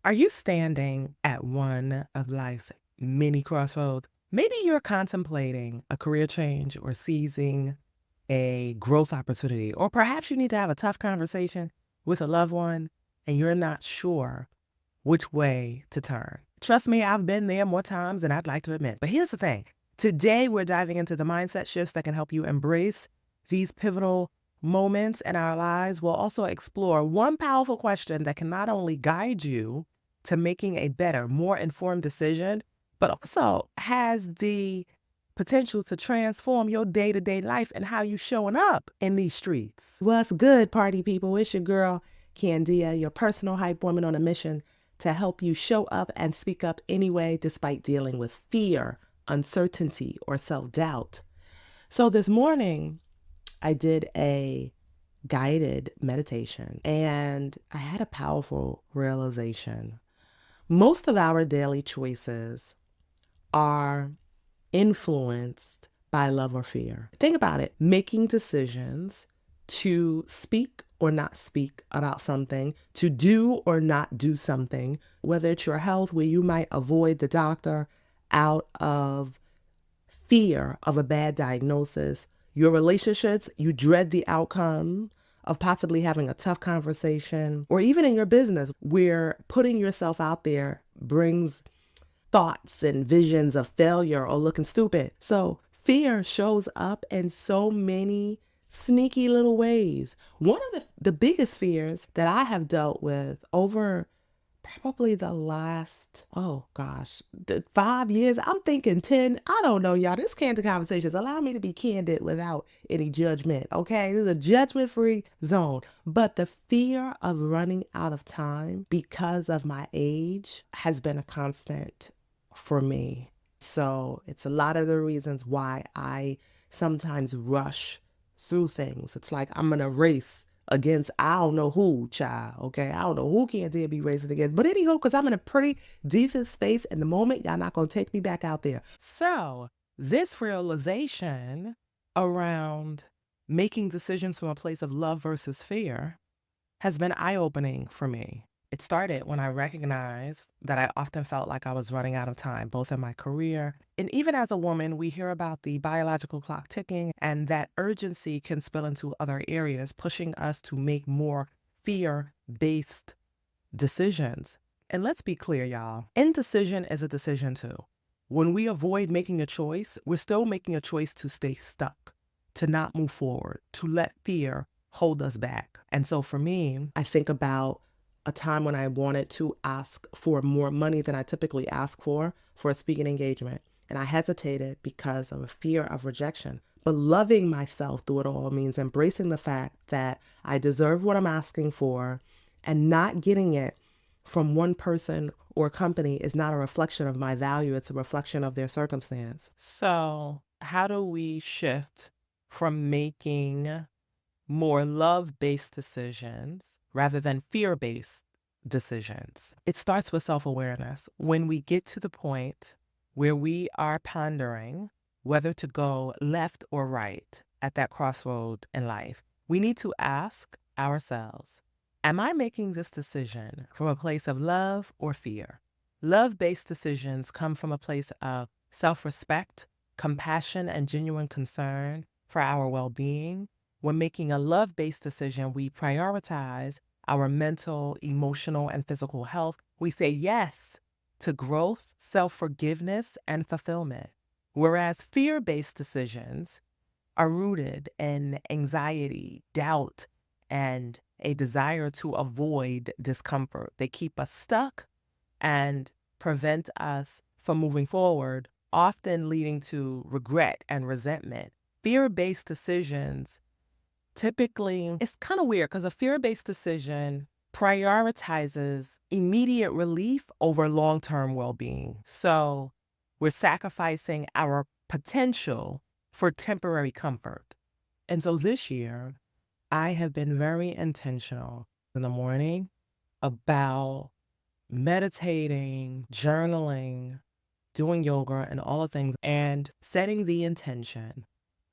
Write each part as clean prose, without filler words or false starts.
Are you standing at one of life's many crossroads? Maybe you're contemplating a career change or seizing a growth opportunity, or perhaps you need to have a tough conversation with a loved one and you're not sure which way to turn. Trust me, I've been there more times than I'd like to admit. But here's the thing. Today, we're diving into the mindset shifts that can help you embrace these pivotal moments in our lives. We'll also explore one powerful question that can not only guide you to making a better, more informed decision, but also has the potential to transform your day-to-day life and how you showing up in these streets. What's good, party people? It's your girl, Candia, your personal hype woman on a mission to help you show up and speak up anyway, despite dealing with fear, uncertainty, or self-doubt. So this morning, I did a guided meditation and I had a powerful realization. Most of our daily choices are influenced by love or fear. Think about it. Making decisions to speak or not speak about something, to do or not do something, whether it's your health, where you might avoid the doctor out of fear of a bad diagnosis, your relationships, you dread the outcome of possibly having a tough conversation, or even in your business, where putting yourself out there brings thoughts and visions of failure or looking stupid. So fear shows up in so many sneaky little ways. One of the biggest fears that I have dealt with over probably the last, the 5 years, I'm thinking 10, I don't know, y'all. This candid conversations allow me to be candid without any judgment, okay? This is a judgment-free zone. But the fear of running out of time because of my age has been a constant for me. So it's a lot of the reasons why I sometimes rush through things. It's like I'm in a race against I don't know who, child, okay? I don't know who can't dare be racing against. But anywho, because I'm in a pretty decent space in the moment, y'all not going to take me back out there. So this realization around making decisions from a place of love versus fear has been eye-opening for me. It started when I recognized that I often felt like I was running out of time, both in my career and even as a woman. We hear about the biological clock ticking, and that urgency can spill into other areas, pushing us to make more fear-based decisions. And let's be clear, y'all, indecision is a decision too. When we avoid making a choice, we're still making a choice to stay stuck, to not move forward, to let fear hold us back. And so for me, I think about a time when I wanted to ask for more money than I typically ask for a speaking engagement. And I hesitated because of a fear of rejection. But loving myself through it all means embracing the fact that I deserve what I'm asking for, and not getting it from one person or company is not a reflection of my value. It's a reflection of their circumstance. So how do we shift from making more love-based decisions rather than fear-based decisions? It starts with self-awareness. When we get to the point where we are pondering whether to go left or right at that crossroad in life, we need to ask ourselves, am I making this decision from a place of love or fear? Love-based decisions come from a place of self-respect, compassion, and genuine concern for our well-being. When making a love-based decision, we prioritize our mental, emotional, and physical health. We say yes to growth, self-forgiveness, and fulfillment. Whereas fear-based decisions are rooted in anxiety, doubt, and a desire to avoid discomfort. They keep us stuck and prevent us from moving forward, often leading to regret and resentment. Fear-based decisions typically, it's kind of weird because a fear-based decision prioritizes immediate relief over long-term well-being. So we're sacrificing our potential for temporary comfort. And so this year, I have been very intentional in the morning about meditating, journaling, doing yoga, and all the things, and setting the intention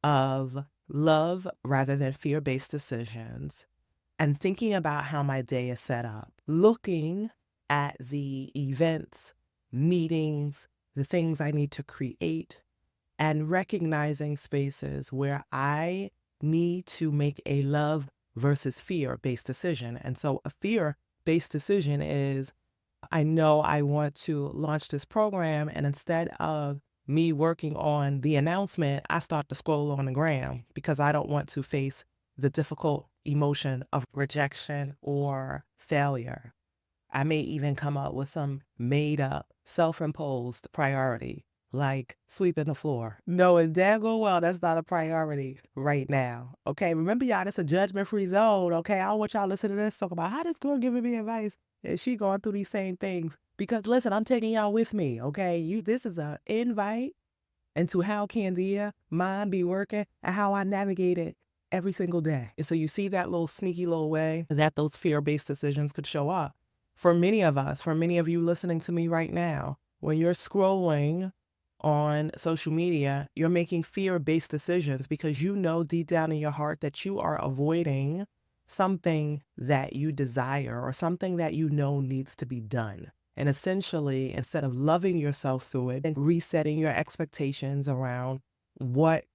of love rather than fear-based decisions, and thinking about how my day is set up, looking at the events, meetings, the things I need to create, and recognizing spaces where I need to make a love versus fear based decision. And so a fear based decision is I know I want to launch this program, and instead of me working on the announcement, I start to scroll on the gram because I don't want to face the difficult emotion of rejection or failure. I may even come up with some made up, self imposed priority, like sweeping the floor. Knowing daggone well that's not a priority right now. Okay, remember y'all, this a judgment free zone. Okay, I don't want y'all to listen to this talk about how this girl giving me advice and she going through these same things. Because listen, I'm taking y'all with me. Okay, this is an invite into how Candia mind be working and how I navigate it every single day. And so you see that little sneaky little way that those fear-based decisions could show up. For many of us, for many of you listening to me right now, when you're scrolling on social media, you're making fear-based decisions because you know deep down in your heart that you are avoiding something that you desire or something that you know needs to be done. And essentially, instead of loving yourself through it and resetting your expectations around what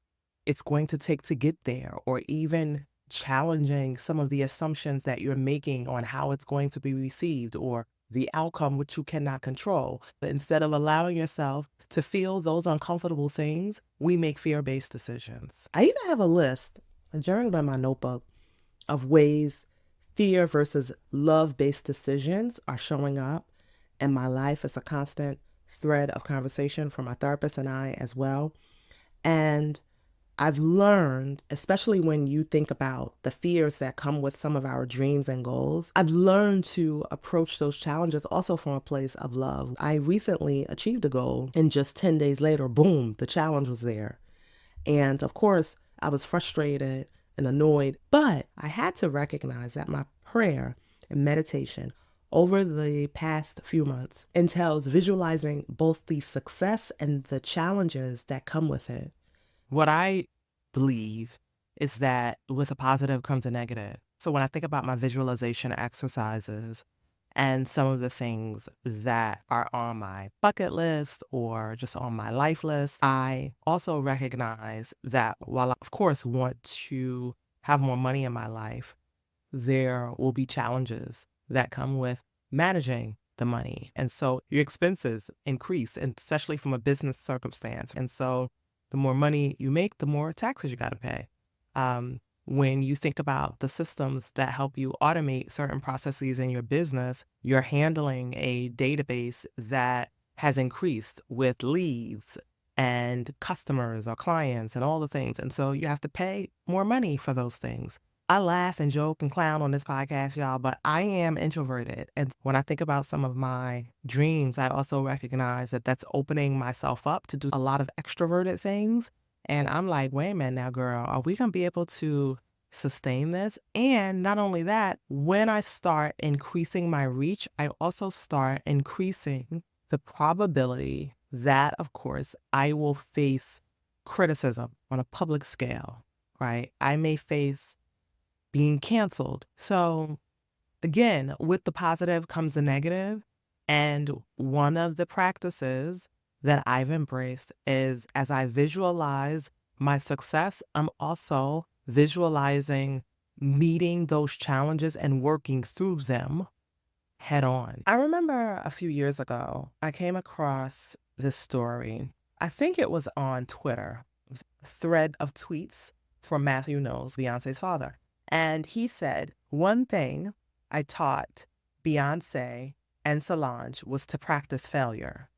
it's going to take to get there, or even challenging some of the assumptions that you're making on how it's going to be received or the outcome which you cannot control. But instead of allowing yourself to feel those uncomfortable things, we make fear-based decisions. I even have a list, a journal in my notebook, of ways fear versus love-based decisions are showing up in my life. It's a constant thread of conversation for my therapist and I as well. And I've learned, especially when you think about the fears that come with some of our dreams and goals, I've learned to approach those challenges also from a place of love. I recently achieved a goal, and just 10 days later, boom, the challenge was there. And of course, I was frustrated and annoyed, but I had to recognize that my prayer and meditation over the past few months entails visualizing both the success and the challenges that come with it. What I believe is that with a positive comes a negative. So when I think about my visualization exercises and some of the things that are on my bucket list or just on my life list, I also recognize that while I, of course, want to have more money in my life, there will be challenges that come with managing the money. And so your expenses increase, and especially from a business circumstance. And so the more money you make, the more taxes you got to pay. When you think about the systems that help you automate certain processes in your business, you're handling a database that has increased with leads and customers or clients and all the things. And so you have to pay more money for those things. I laugh and joke and clown on this podcast, y'all, but I am introverted. And when I think about some of my dreams, I also recognize that that's opening myself up to do a lot of extroverted things. And I'm like, wait a minute now, girl, are we going to be able to sustain this? And not only that, when I start increasing my reach, I also start increasing the probability that, of course, I will face criticism on a public scale, right? I may face being canceled. So again, with the positive comes the negative. And one of the practices that I've embraced is as I visualize my success, I'm also visualizing meeting those challenges and working through them head on. I remember a few years ago, I came across this story. I think it was on Twitter. It was a thread of tweets from Matthew Knowles, Beyonce's father. And he said, one thing I taught Beyonce and Solange was to practice failure.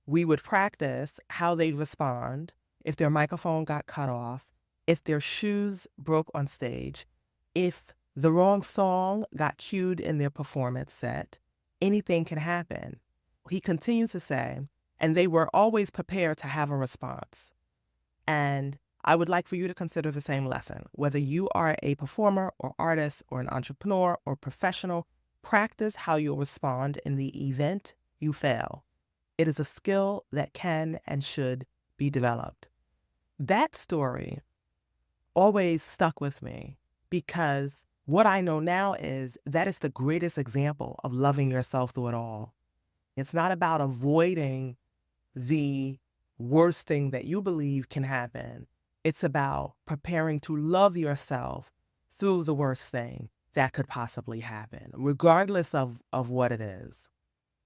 We would practice how they'd respond if their microphone got cut off, if their shoes broke on stage, if the wrong song got cued in their performance set. Anything can happen. He continued to say, and they were always prepared to have a response. And I would like for you to consider the same lesson. Whether you are a performer or artist or an entrepreneur or professional, practice how you'll respond in the event you fail. It is a skill that can and should be developed. That story always stuck with me because what I know now is that is the greatest example of loving yourself through it all. It's not about avoiding the worst thing that you believe can happen. It's about preparing to love yourself through the worst thing that could possibly happen, regardless of what it is.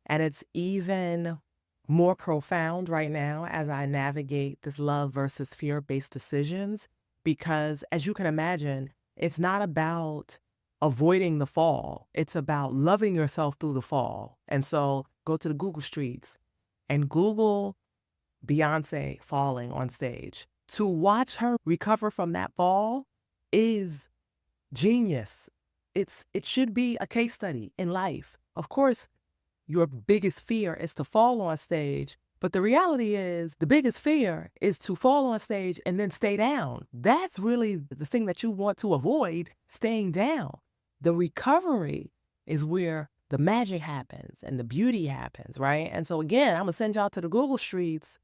And it's even more profound right now as I navigate this love versus fear based decisions, because as you can imagine, it's not about avoiding the fall, it's about loving yourself through the fall. And so go to the Google streets and Google Beyonce falling on stage. To watch her recover from that fall is genius. It should be a case study in life. Of course, your biggest fear is to fall on stage, but the reality is the biggest fear is to fall on stage and then stay down. That's really the thing that you want to avoid, staying down. The recovery is where the magic happens and the beauty happens, right? And so again, I'm gonna send y'all to the Google streets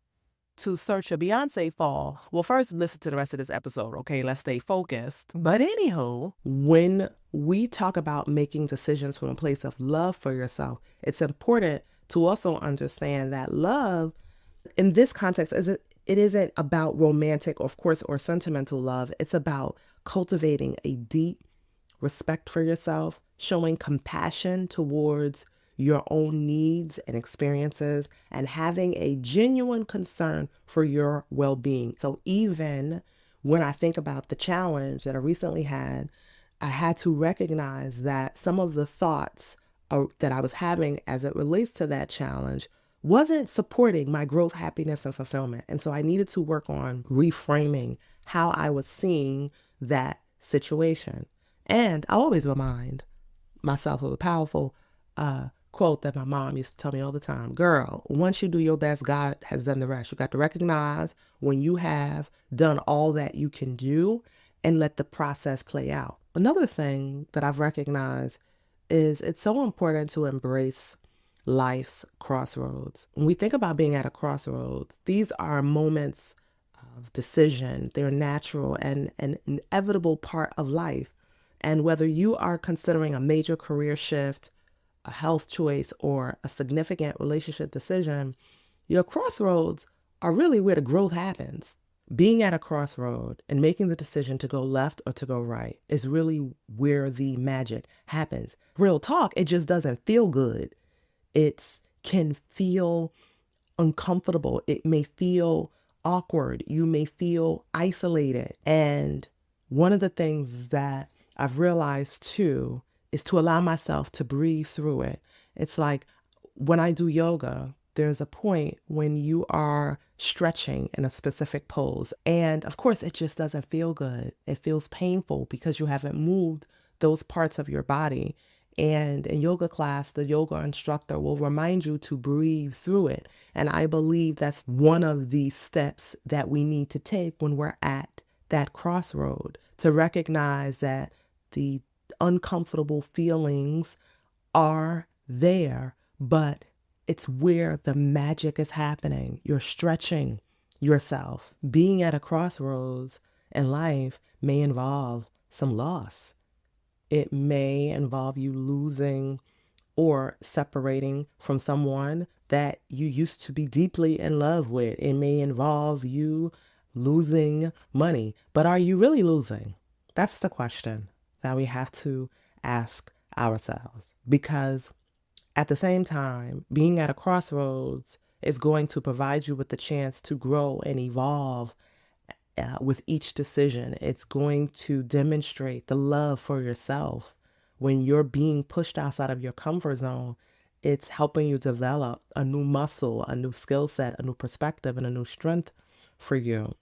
to search a Beyonce fall. Well, first listen to the rest of this episode, okay? Let's stay focused. But anywho, when we talk about making decisions from a place of love for yourself, it's important to also understand that love in this context it isn't about romantic, of course, or sentimental love. It's about cultivating a deep respect for yourself, showing compassion towards your own needs and experiences, and having a genuine concern for your well-being. So even when I think about the challenge that I recently had, I had to recognize that some of the thoughts that I was having as it relates to that challenge wasn't supporting my growth, happiness, and fulfillment. And so I needed to work on reframing how I was seeing that situation. And I always remind myself of a powerful quote that my mom used to tell me all the time. Girl, once you do your best, God has done the rest. You got to recognize when you have done all that you can do and let the process play out. Another thing that I've recognized is it's so important to embrace life's crossroads. When we think about being at a crossroads, these are moments of decision. They're natural and an inevitable part of life. And whether you are considering a major career shift, a health choice, or a significant relationship decision, your crossroads are really where the growth happens. Being at a crossroad and making the decision to go left or to go right is really where the magic happens. Real talk, it just doesn't feel good. It can feel uncomfortable. It may feel awkward. You may feel isolated. And one of the things that I've realized too is to allow myself to breathe through it. It's like when I do yoga, there's a point when you are stretching in a specific pose. And of course, it just doesn't feel good. It feels painful because you haven't moved those parts of your body. And in yoga class, the yoga instructor will remind you to breathe through it. And I believe that's one of the steps that we need to take when we're at that crossroad, to recognize that the uncomfortable feelings are there, but it's where the magic is happening. You're stretching yourself. Being at a crossroads in life may involve some loss. It may involve you losing or separating from someone that you used to be deeply in love with. It may involve you losing money. But are you really losing? That's the question that we have to ask ourselves. Because at the same time, being at a crossroads is going to provide you with the chance to grow and evolve with each decision. It's going to demonstrate the love for yourself. When you're being pushed outside of your comfort zone, it's helping you develop a new muscle, a new skill set, a new perspective, and a new strength for you.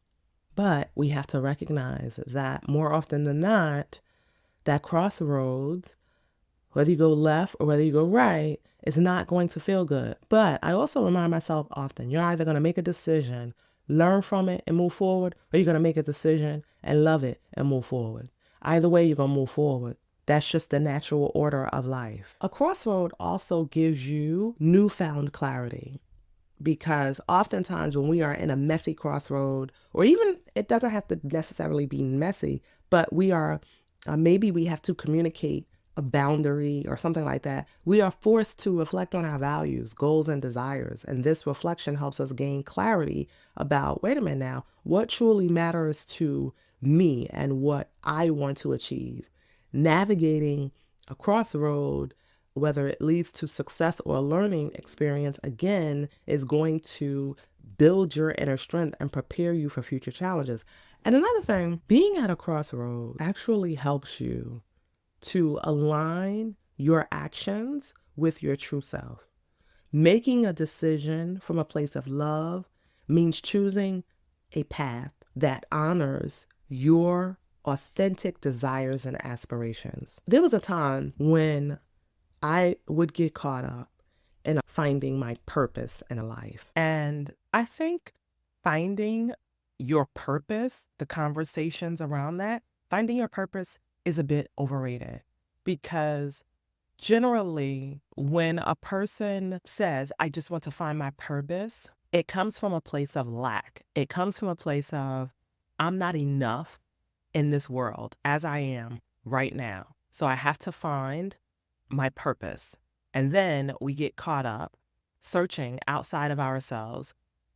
But we have to recognize that more often than not, that crossroads, whether you go left or whether you go right, is not going to feel good. But I also remind myself often, you're either going to make a decision, learn from it and move forward, or you're going to make a decision and love it and move forward. Either way, you're going to move forward. That's just the natural order of life. A crossroad also gives you newfound clarity, because oftentimes when we are in a messy crossroad, or even it doesn't have to necessarily be messy, but we are Maybe we have to communicate a boundary or something like that. We are forced to reflect on our values, goals, and desires. And this reflection helps us gain clarity about, wait a minute now, what truly matters to me and what I want to achieve. Navigating a crossroad, whether it leads to success or a learning experience, again, is going to build your inner strength and prepare you for future challenges. And another thing, being at a crossroad actually helps you to align your actions with your true self. Making a decision from a place of love means choosing a path that honors your authentic desires and aspirations. There was a time when I would get caught up in finding my purpose in a life. And I think finding your purpose, the conversations around that, finding your purpose is a bit overrated because generally when a person says, I just want to find my purpose, it comes from a place of lack. It comes from a place of, I'm not enough in this world as I am right now. So I have to find my purpose. And then we get caught up searching outside of ourselves,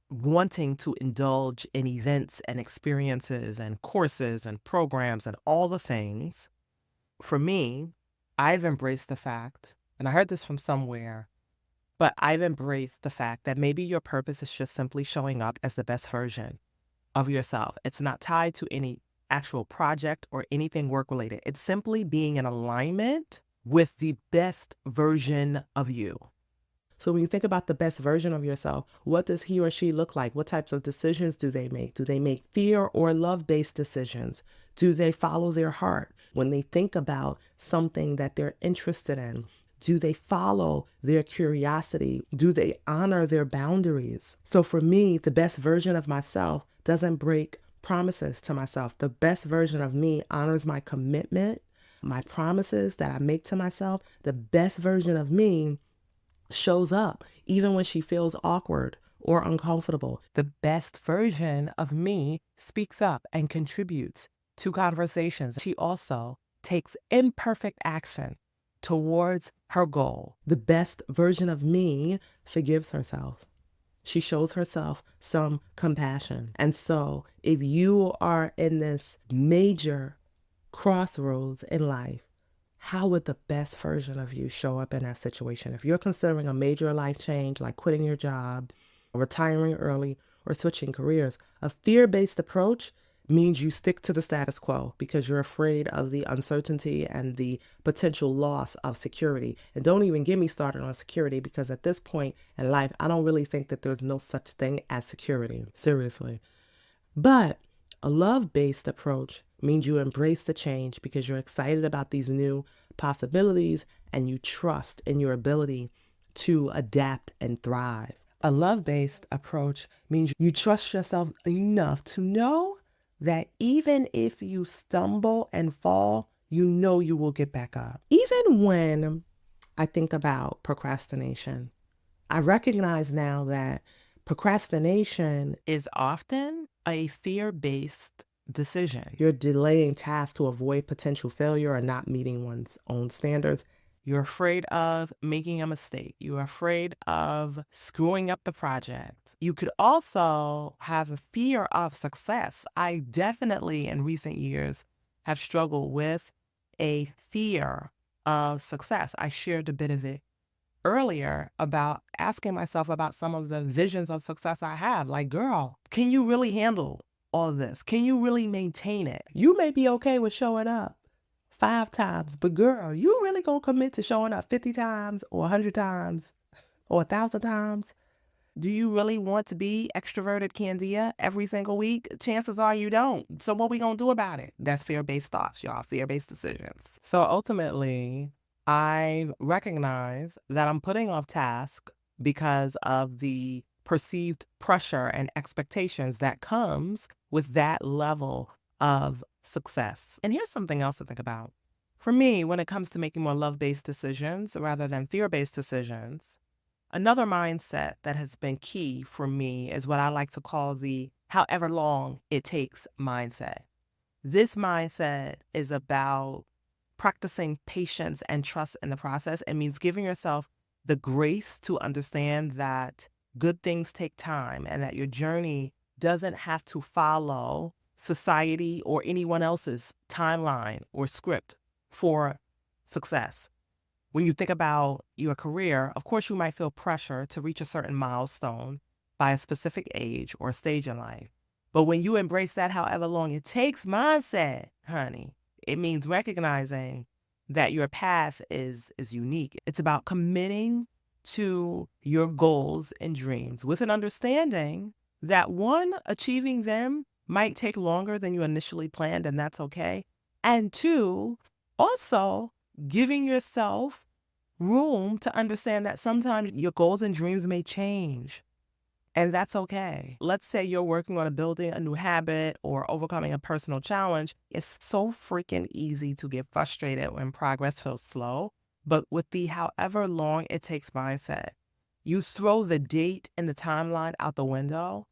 wanting to indulge in events and experiences and courses and programs and all the things. For me, I've embraced the fact, and I heard this from somewhere, but I've embraced the fact that maybe your purpose is just simply showing up as the best version of yourself. It's not tied to any actual project or anything work related. It's simply being in alignment with the best version of you. So when you think about the best version of yourself, what does he or she look like? What types of decisions do they make? Do they make fear or love-based decisions? Do they follow their heart? When they think about something that they're interested in, do they follow their curiosity? Do they honor their boundaries? So for me, the best version of myself doesn't break promises to myself. The best version of me honors my commitment, my promises that I make to myself. The best version of me shows up even when she feels awkward or uncomfortable. The best version of me speaks up and contributes to conversations. She also takes imperfect action towards her goal. The best version of me forgives herself. She shows herself some compassion. And so if you are in this major crossroads in life, how would the best version of you show up in that situation? If you're considering a major life change like quitting your job, retiring early, or switching careers, a fear-based approach means you stick to the status quo because you're afraid of the uncertainty and the potential loss of security. And don't even get me started on security because at this point in life, I don't really think that there's no such thing as security. Seriously. But a love-based approach means you embrace the change because you're excited about these new possibilities and you trust in your ability to adapt and thrive. A love-based approach means you trust yourself enough to know that even if you stumble and fall, you know you will get back up. Even when I think about procrastination, I recognize now that procrastination is often a fear-based decision. You're delaying tasks to avoid potential failure or not meeting one's own standards. You're afraid of making a mistake. You're afraid of screwing up the project. You could also have a fear of success. I definitely, in recent years, have struggled with a fear of success. I shared a bit of it earlier about asking myself about some of the visions of success I have. Like, girl, can you really handle all this? Can you really maintain it? You may be okay with showing up 5 times, but girl, you really gonna commit to showing up 50 times or 100 times or 1,000 times? Do you really want to be extroverted Candia every single week? Chances are you don't. So what we gonna do about it? That's fear-based thoughts, y'all, fear-based decisions. So ultimately, I recognize that I'm putting off tasks because of the perceived pressure and expectations that comes with that level of success. And here's something else to think about. For me, when it comes to making more love-based decisions rather than fear-based decisions, another mindset that has been key for me is what I like to call the however long it takes mindset. This mindset is about practicing patience and trust in the process. It means giving yourself the grace to understand that good things take time and that your journey doesn't have to follow society or anyone else's timeline or script for success. When you think about your career, of course, you might feel pressure to reach a certain milestone by a specific age or stage in life. But when you embrace that, however long it takes mindset, honey, it means recognizing that your path is unique. It's about committing to your goals and dreams with an understanding that one, achieving them might take longer than you initially planned, and that's okay. And two, also giving yourself room to understand that sometimes your goals and dreams may change. And that's okay. Let's say you're working on building a new habit or overcoming a personal challenge. It's so freaking easy to get frustrated when progress feels slow. But with the however long it takes mindset, you throw the date and the timeline out the window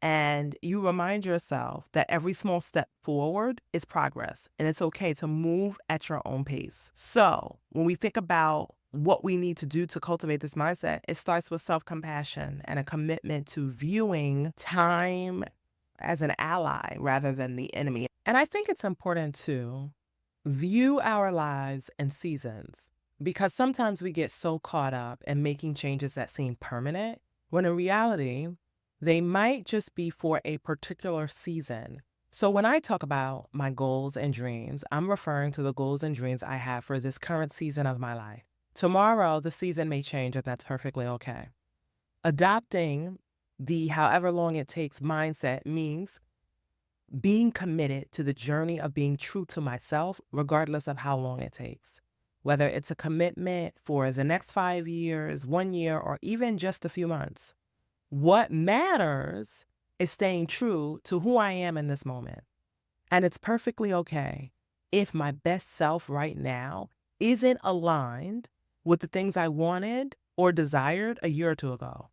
and you remind yourself that every small step forward is progress and it's okay to move at your own pace. So when we think about what we need to do to cultivate this mindset, it starts with self-compassion and a commitment to viewing time as an ally rather than the enemy. And I think it's important to view our lives in seasons because sometimes we get so caught up in making changes that seem permanent when in reality, they might just be for a particular season. So when I talk about my goals and dreams, I'm referring to the goals and dreams I have for this current season of my life. Tomorrow, the season may change, and that's perfectly okay. Adopting the however long it takes mindset means being committed to the journey of being true to myself, regardless of how long it takes. Whether it's a commitment for the next 5 years, 1 year, or even just a few months. What matters is staying true to who I am in this moment. And it's perfectly okay if my best self right now isn't aligned with the things I wanted or desired a year or two ago.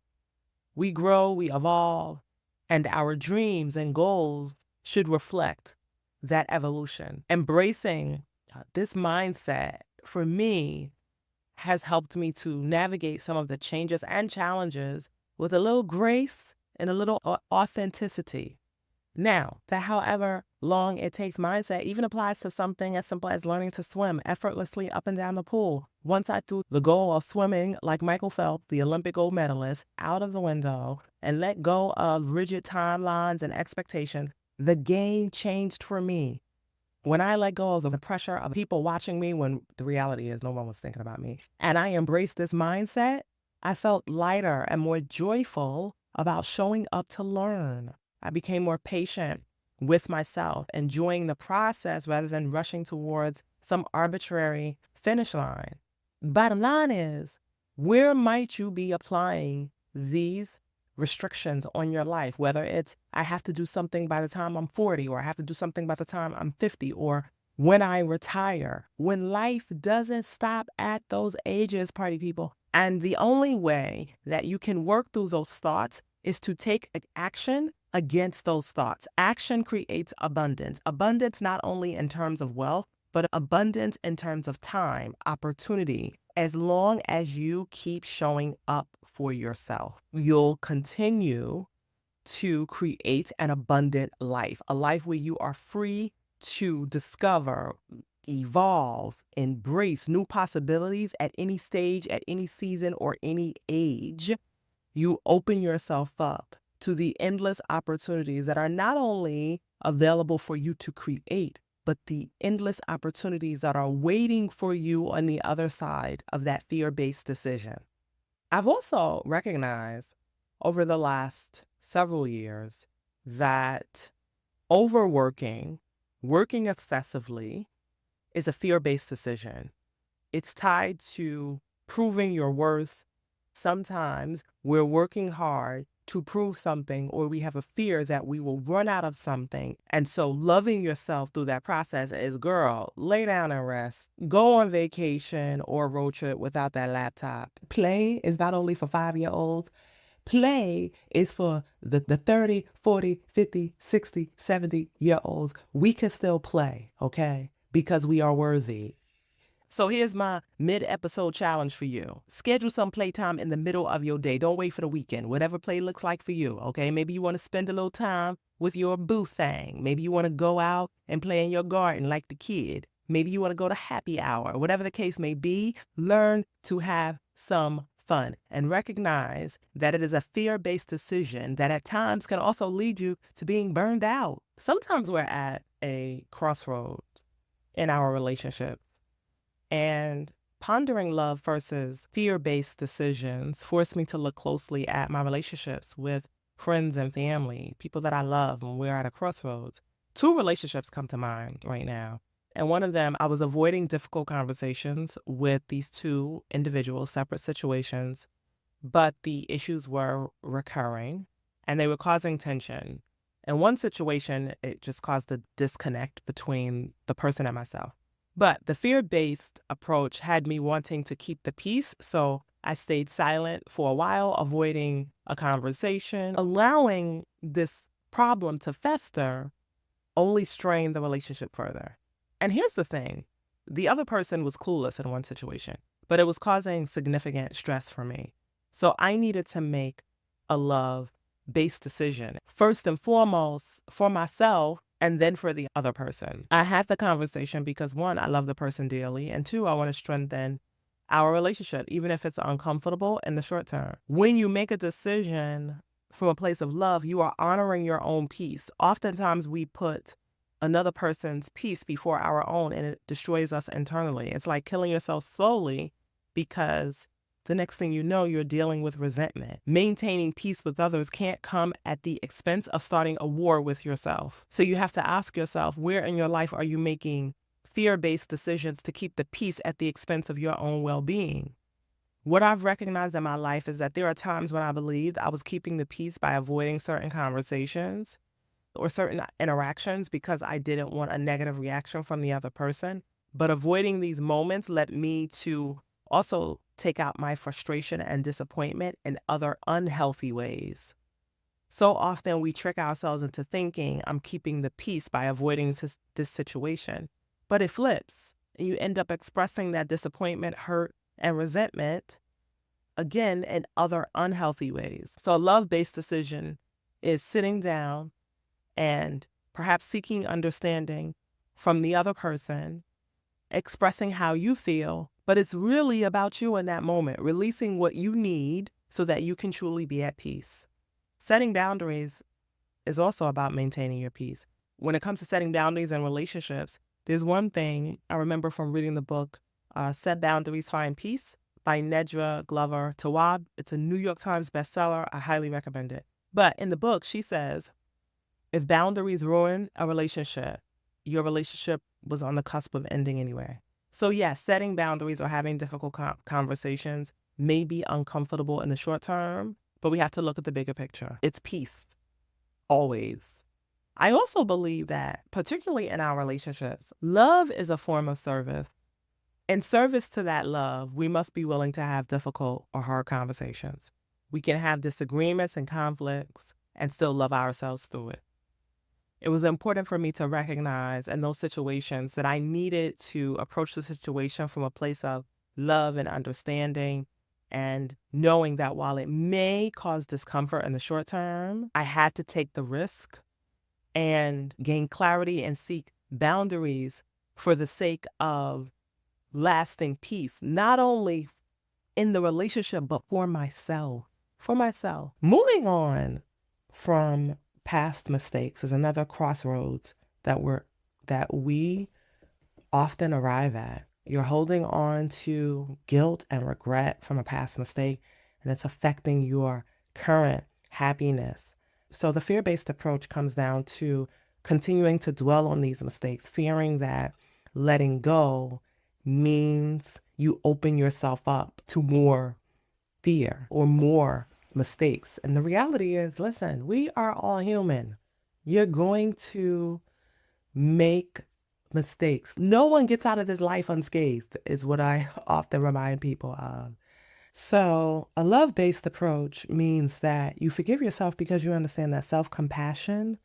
We grow, we evolve, and our dreams and goals should reflect that evolution. Embracing this mindset for me has helped me to navigate some of the changes and challenges with a little grace and a little authenticity. Now, the however long it takes mindset even applies to something as simple as learning to swim effortlessly up and down the pool. Once I threw the goal of swimming like Michael Phelps, the Olympic gold medalist, out of the window and let go of rigid timelines and expectations, the game changed for me. When I let go of the pressure of people watching me when the reality is no one was thinking about me, and I embraced this mindset, I felt lighter and more joyful about showing up to learn. I became more patient with myself, enjoying the process rather than rushing towards some arbitrary finish line. Bottom line is, where might you be applying these restrictions on your life? Whether it's, I have to do something by the time I'm 40, or I have to do something by the time I'm 50, or when I retire. When life doesn't stop at those ages, party people. And the only way that you can work through those thoughts is to take action against those thoughts. Action creates abundance. Abundance not only in terms of wealth, but abundance in terms of time, opportunity. As long as you keep showing up for yourself, you'll continue to create an abundant life, a life where you are free to discover, evolve, embrace new possibilities at any stage, at any season, or any age. You open yourself up to the endless opportunities that are not only available for you to create, but the endless opportunities that are waiting for you on the other side of that fear-based decision. I've also recognized over the last several years that overworking, working excessively, is a fear-based decision. It's tied to proving your worth. Sometimes we're working hard to prove something, or we have a fear that we will run out of something. And so loving yourself through that process is, girl, lay down and rest. Go on vacation or road trip without that laptop. Play is not only for 5-year-olds. Play is for the 30, 40, 50, 60, 70-year-olds. We can still play, okay? Because we are worthy. So here's my mid-episode challenge for you. Schedule some playtime in the middle of your day. Don't wait for the weekend. Whatever play looks like for you, okay? Maybe you want to spend a little time with your boo thing. Maybe you want to go out and play in your garden like the kid. Maybe you want to go to happy hour. Whatever the case may be, learn to have some fun and recognize that it is a fear-based decision that at times can also lead you to being burned out. Sometimes we're at a crossroads in our relationship, and pondering love versus fear-based decisions forced me to look closely at my relationships with friends and family, people that I love when we're at a crossroads. Two relationships come to mind right now. And one of them, I was avoiding difficult conversations with these two individuals, separate situations, but the issues were recurring and they were causing tension. In one situation, it just caused a disconnect between the person and myself. But the fear-based approach had me wanting to keep the peace, so I stayed silent for a while, avoiding a conversation. Allowing this problem to fester only strained the relationship further. And here's the thing. The other person was clueless in one situation, but it was causing significant stress for me. So I needed to make a love-based decision, first and foremost for myself, and then for the other person. I had the conversation because, one, I love the person dearly, and two, I want to strengthen our relationship, even if it's uncomfortable in the short term. When you make a decision from a place of love, you are honoring your own peace. Oftentimes we put another person's peace before our own, and it destroys us internally. It's like killing yourself slowly because the next thing you know, you're dealing with resentment. Maintaining peace with others can't come at the expense of starting a war with yourself. So you have to ask yourself, where in your life are you making fear-based decisions to keep the peace at the expense of your own well-being? What I've recognized in my life is that there are times when I believed I was keeping the peace by avoiding certain conversations or certain interactions because I didn't want a negative reaction from the other person. But avoiding these moments led me to also take out my frustration and disappointment in other unhealthy ways. So often we trick ourselves into thinking I'm keeping the peace by avoiding this situation. But it flips, and you end up expressing that disappointment, hurt, and resentment, again, in other unhealthy ways. So a love-based decision is sitting down and perhaps seeking understanding from the other person, expressing how you feel, but it's really about you in that moment, releasing what you need so that you can truly be at peace. Setting boundaries is also about maintaining your peace. When it comes to setting boundaries in relationships, there's one thing I remember from reading the book, Set Boundaries, Find Peace by Nedra Glover Tawwab. It's a New York Times bestseller. I highly recommend it. But in the book, she says, if boundaries ruin a relationship, your relationship was on the cusp of ending anyway. So yes, setting boundaries or having difficult conversations may be uncomfortable in the short term, but we have to look at the bigger picture. It's peace, always. I also believe that, particularly in our relationships, love is a form of service. In service to that love, we must be willing to have difficult or hard conversations. We can have disagreements and conflicts and still love ourselves through it. It was important for me to recognize in those situations that I needed to approach the situation from a place of love and understanding, and knowing that while it may cause discomfort in the short term, I had to take the risk and gain clarity and seek boundaries for the sake of lasting peace, not only in the relationship, but for myself. Moving on from past mistakes is another crossroads that we often arrive at. You're holding on to guilt and regret from a past mistake, and it's affecting your current happiness. So the fear-based approach comes down to continuing to dwell on these mistakes, fearing that letting go means you open yourself up to more fear or more mistakes. And the reality is, listen, we are all human. You're going to make mistakes. No one gets out of this life unscathed, is what I often remind people of. So, a love based approach means that you forgive yourself because you understand that self compassion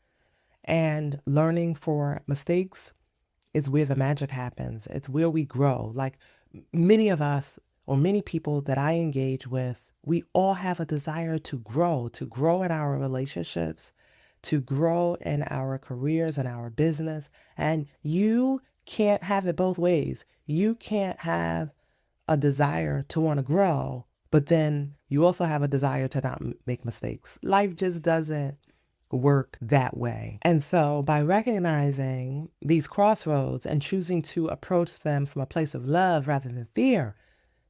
and learning for mistakes is where the magic happens. It's where we grow. Like many of us, or many people that I engage with, we all have a desire to grow in our relationships, to grow in our careers and our business. And you can't have it both ways. You can't have a desire to want to grow, but then you also have a desire to not make mistakes. Life just doesn't work that way. And so by recognizing these crossroads and choosing to approach them from a place of love rather than fear,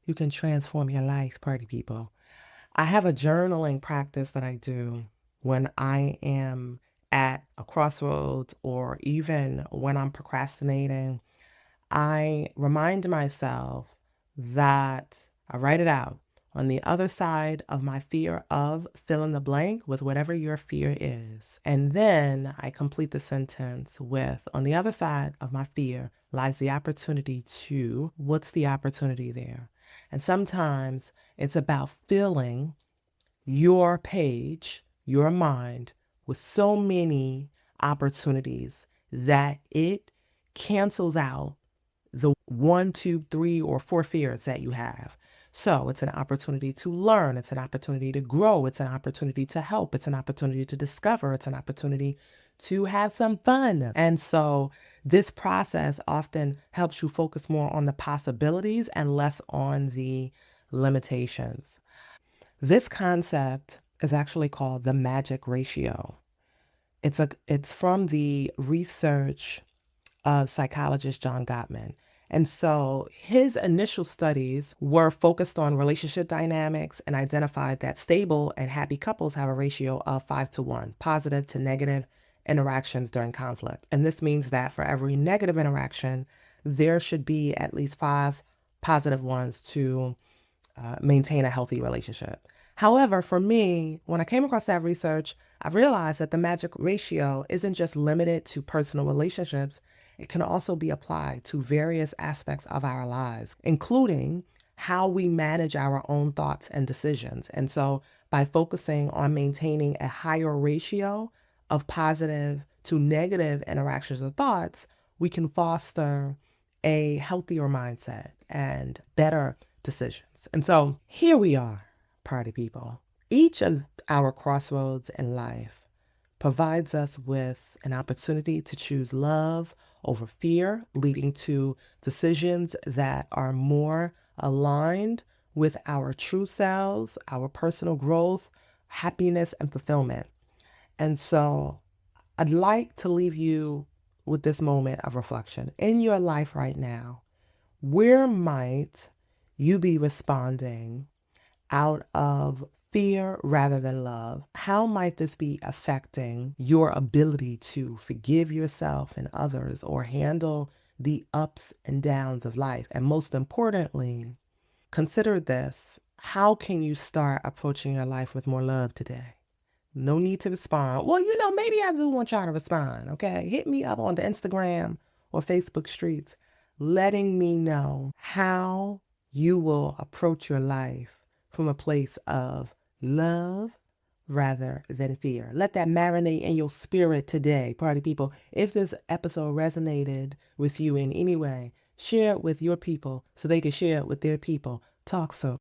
you can transform your life, party people. I have a journaling practice that I do when I am at a crossroads or even when I'm procrastinating. I remind myself that I write it out. On the other side of my fear of fill in the blank with whatever your fear is. And then I complete the sentence with, on the other side of my fear lies the opportunity to, what's the opportunity there? And sometimes it's about filling your page, your mind, with so many opportunities that it cancels out the 1, 2, 3, or 4 fears that you have. So it's an opportunity to learn. It's an opportunity to grow. It's an opportunity to help. It's an opportunity to discover. It's an opportunity to have some fun. And so this process often helps you focus more on the possibilities and less on the limitations. This concept is actually called the magic ratio. It's from the research of psychologist John Gottman. And so his initial studies were focused on relationship dynamics and identified that stable and happy couples have a ratio of 5-1, positive to negative interactions during conflict. And this means that for every negative interaction, there should be at least 5 positive ones to maintain a healthy relationship. However, for me, when I came across that research, I realized that the magic ratio isn't just limited to personal relationships. It can also be applied to various aspects of our lives, including how we manage our own thoughts and decisions. And so by focusing on maintaining a higher ratio of positive to negative interactions or thoughts, we can foster a healthier mindset and better decisions. And so here we are, party people. Each of our crossroads in life provides us with an opportunity to choose love over fear, leading to decisions that are more aligned with our true selves, our personal growth, happiness, and fulfillment. And so I'd like to leave you with this moment of reflection. In your life right now, where might you be responding out of fear rather than love? How might this be affecting your ability to forgive yourself and others or handle the ups and downs of life? And most importantly, consider this. How can you start approaching your life with more love today? No need to respond. Well, maybe I do want y'all to respond, okay? Hit me up on the Instagram or Facebook streets, letting me know how you will approach your life from a place of love rather than fear. Let that marinate in your spirit today, party people. If this episode resonated with you in any way, share it with your people so they can share it with their people. Talk soon.